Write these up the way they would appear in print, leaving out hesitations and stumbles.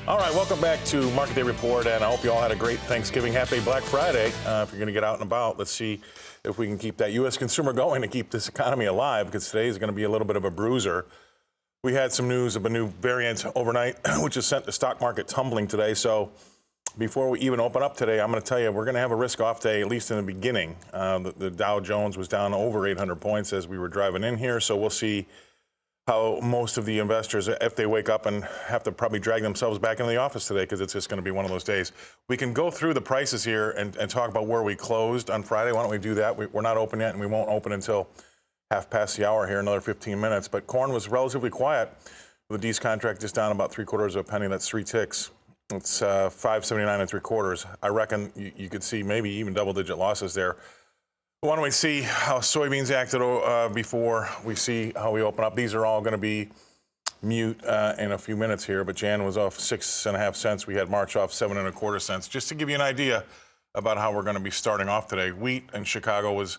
All right, welcome back to Market Day Report, and I hope you all had a great Thanksgiving. Happy Black Friday. If you're going to get out and about, let's see if we can keep that U.S. consumer going and keep this economy alive, because today is going to be a little bit of a bruiser. We had some news of a new variant overnight, which has sent the stock market tumbling today. So before we even open up today, I'm going to tell you we're going to have a risk-off day, at least in the beginning. The Dow Jones was down over 800 points as we were driving in here, so we'll see how most of the investors, if they wake up and have to probably drag themselves back into the office today, because it's just going to be one of those days. We can go through the prices here and talk about where we closed on Friday. Why don't we do that? We're not open yet, and we won't open until half past the hour here, another 15 minutes. But corn was relatively quiet, with the D's contract just down about 3/4 of a penny. That's 3 ticks. It's 5.79 3/4. I reckon you could see maybe even double-digit losses there. Why don't we see how soybeans acted before we see how we open up? These are all going to be mute in a few minutes here, but Jan was off 6.5 cents. We had March off 7 1/4 cents. Just to give you an idea about how we're going to be starting off today. Wheat in Chicago was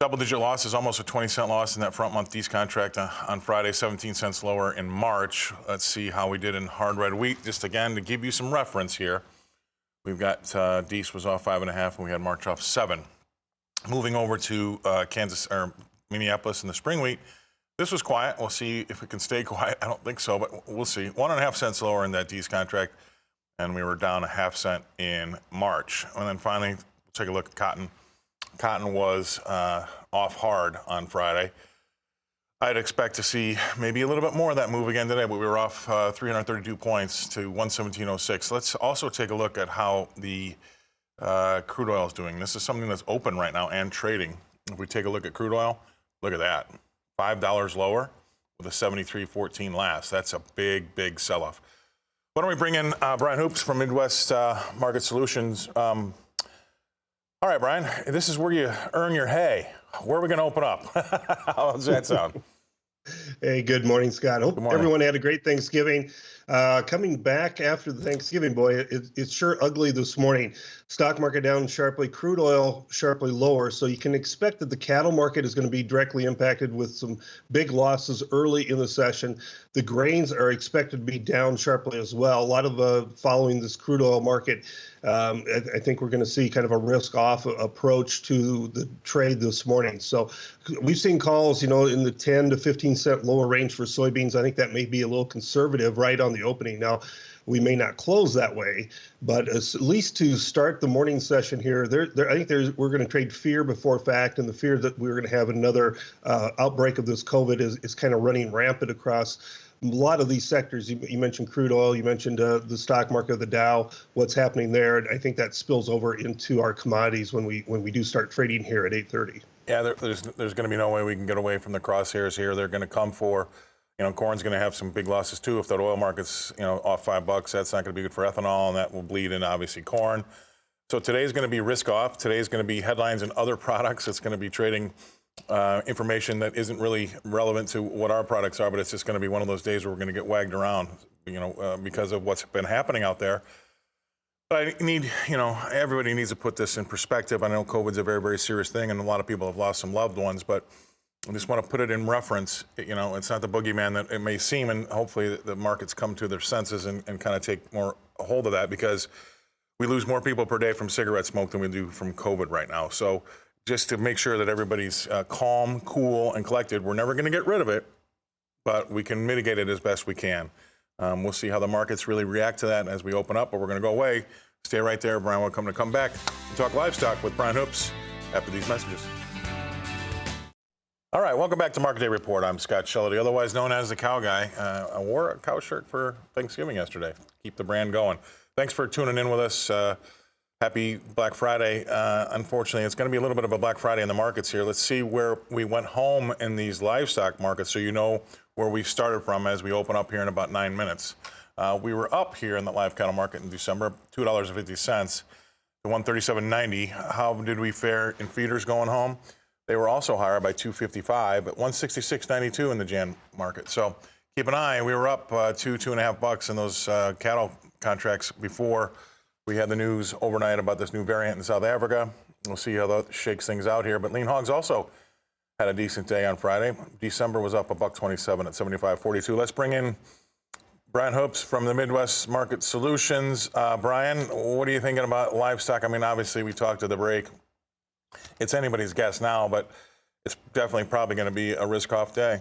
double-digit losses, almost a 20-cent loss in that front month D's contract on Friday, 17 cents lower in March. Let's see how we did in hard red wheat. Just again to give you some reference here, we've got D's was off 5.5, and we had March off 7. Moving over to Kansas or Minneapolis in the spring wheat, this was quiet. We'll see if it can stay quiet. I don't think so, but we'll see. 1.5 cents lower in that D's contract, and we were down 0.5 cent in March. And then finally, we'll take a look at cotton. Cotton was off hard on Friday. I'd expect to see maybe a little bit more of that move again today, but we were off 332 points to 117.06. Let's also take a look at how the crude oil is doing. This is something that's open right now and trading. If we take a look at crude oil, look at that. $5 lower with a 73.14 last. That's a big, big sell-off. Why don't we bring in Brian Hoops from Midwest Market Solutions. All right, Brian, this is where you earn your hay. Where are we going to open up? How does that sound? Hey, good morning, Scott. Hope everyone had a great Thanksgiving. Coming back after the Thanksgiving, boy, it's sure ugly this morning. Stock market down sharply, crude oil sharply lower. So you can expect that the cattle market is going to be directly impacted with some big losses early in the session. The grains are expected to be down sharply as well. A lot of following this crude oil market. I think we're going to see kind of a risk-off approach to the trade this morning. So we've seen calls, in the 10 to 15 cent lower range for soybeans. I think that may be a little conservative right on the opening. Now, we may not close that way, but at least to start the morning session here, I think we're going to trade fear before fact, and the fear that we're going to have another outbreak of this COVID is kind of running rampant across a lot of these sectors. You mentioned crude oil, you mentioned the stock market, the Dow, what's happening there. And I think that spills over into our commodities when we do start trading here at 8:30. Yeah, there's going to be no way we can get away from the crosshairs here. They're going to come for, corn's going to have some big losses too. If that oil market's, off $5, that's not going to be good for ethanol, and that will bleed into obviously corn. So today's going to be risk off. Today's going to be headlines and other products. It's going to be trading information that isn't really relevant to what our products are, but it's just going to be one of those days where we're going to get wagged around, because of what's been happening out there. But I need, everybody needs to put this in perspective. I know COVID's a very, very serious thing, and a lot of people have lost some loved ones, but I just want to put it in reference. It's not the boogeyman that it may seem, and hopefully the markets come to their senses and kind of take more hold of that, because we lose more people per day from cigarette smoke than we do from COVID right now. So just to make sure that everybody's calm, cool, and collected. We're never going to get rid of it, but we can mitigate it as best we can. We'll see how the markets really react to that as we open up, but we're going to go away. Stay right there. Brian will come back and talk livestock with Brian Hoops after these messages. All right, welcome back to Market Day Report. I'm Scott Shelley, otherwise known as the Cow Guy. I wore a cow shirt for Thanksgiving yesterday. Keep the brand going. Thanks for tuning in with us. Happy Black Friday. Unfortunately, it's going to be a little bit of a Black Friday in the markets here. Let's see where we went home in these livestock markets so you know where we started from as we open up here in about 9 minutes. We were up here in the live cattle market in December, $2.50 to $137.90. How did we fare in feeders going home? They were also higher by $2.55 at $166.92 in the Jan market. So keep an eye. We were up $2.5 in those cattle contracts before we had the news overnight about this new variant in South Africa. We'll see how that shakes things out here. But lean hogs also had a decent day on Friday. December was up $1.27 at 75.42. Let's bring in Brian Hoops from the Midwest Market Solutions. Brian, what are you thinking about livestock? I mean, obviously, we talked to the break. It's anybody's guess now, but it's definitely probably going to be a risk-off day.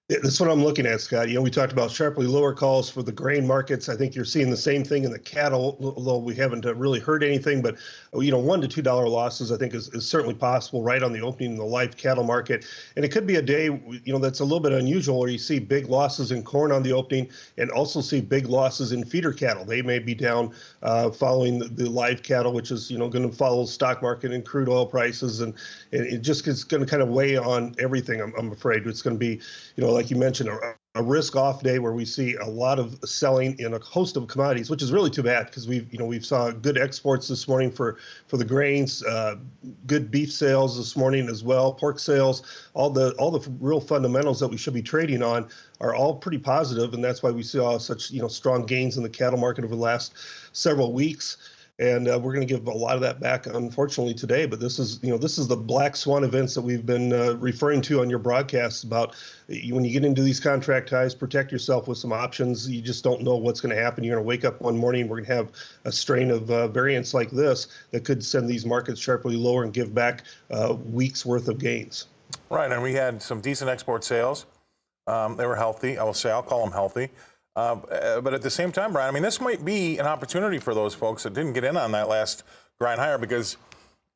Yeah, that's what I'm looking at, Scott. We talked about sharply lower calls for the grain markets. I think you're seeing the same thing in the cattle, although we haven't really heard anything. But, $1 to $2 losses, I think, is certainly possible right on the opening in the live cattle market. And it could be a day, that's a little bit unusual where you see big losses in corn on the opening and also see big losses in feeder cattle. They may be down following the live cattle, which is, going to follow stock market and crude oil prices. And it just is going to kind of weigh on everything, I'm afraid. It's going to be, like you mentioned, a risk-off day where we see a lot of selling in a host of commodities, which is really too bad because we've saw good exports this morning for the grains, good beef sales this morning as well, pork sales, all the real fundamentals that we should be trading on are all pretty positive, and that's why we saw such strong gains in the cattle market over the last several weeks. And we're going to give a lot of that back, unfortunately, today. But this is the black swan events that we've been referring to on your broadcasts about when you get into these contract ties, protect yourself with some options. You just don't know what's going to happen. You're going to wake up one morning, we're going to have a strain of variants like this that could send these markets sharply lower and give back weeks worth of gains. Right, and we had some decent export sales. They were healthy. I'll call them healthy. But at the same time, Brian, I mean, this might be an opportunity for those folks that didn't get in on that last grind higher, because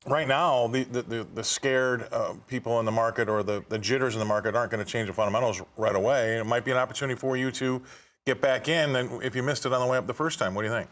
right now the scared people in the market or the jitters in the market aren't going to change the fundamentals right away. It might be an opportunity for you to get back in if you missed it on the way up the first time. What do you think?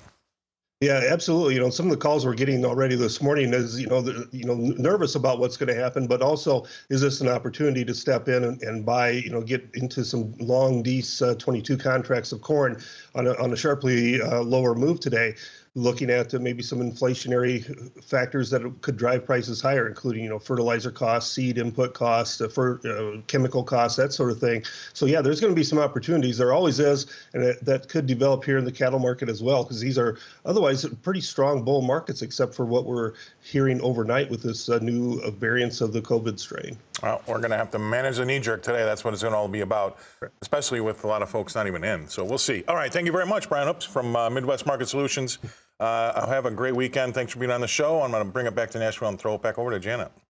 Yeah, absolutely. Some of the calls we're getting already this morning is, nervous about what's going to happen, but also is this an opportunity to step in and buy, get into some long DC-22 contracts of corn on a sharply lower move today, looking at maybe some inflationary factors that could drive prices higher, including, fertilizer costs, seed input costs, chemical costs, that sort of thing. So, yeah, there's going to be some opportunities. There always is, and that could develop here in the cattle market as well, because these are otherwise pretty strong bull markets, except for what we're hearing overnight with this new variants of the COVID strain. Well, we're going to have to manage the knee-jerk today. That's what it's going to all be about, especially with a lot of folks not even in. So we'll see. All right, thank you very much, Brian Hoops from Midwest Market Solutions. Have a great weekend. Thanks for being on the show. I'm going to bring it back to Nashville and throw it back over to Janet.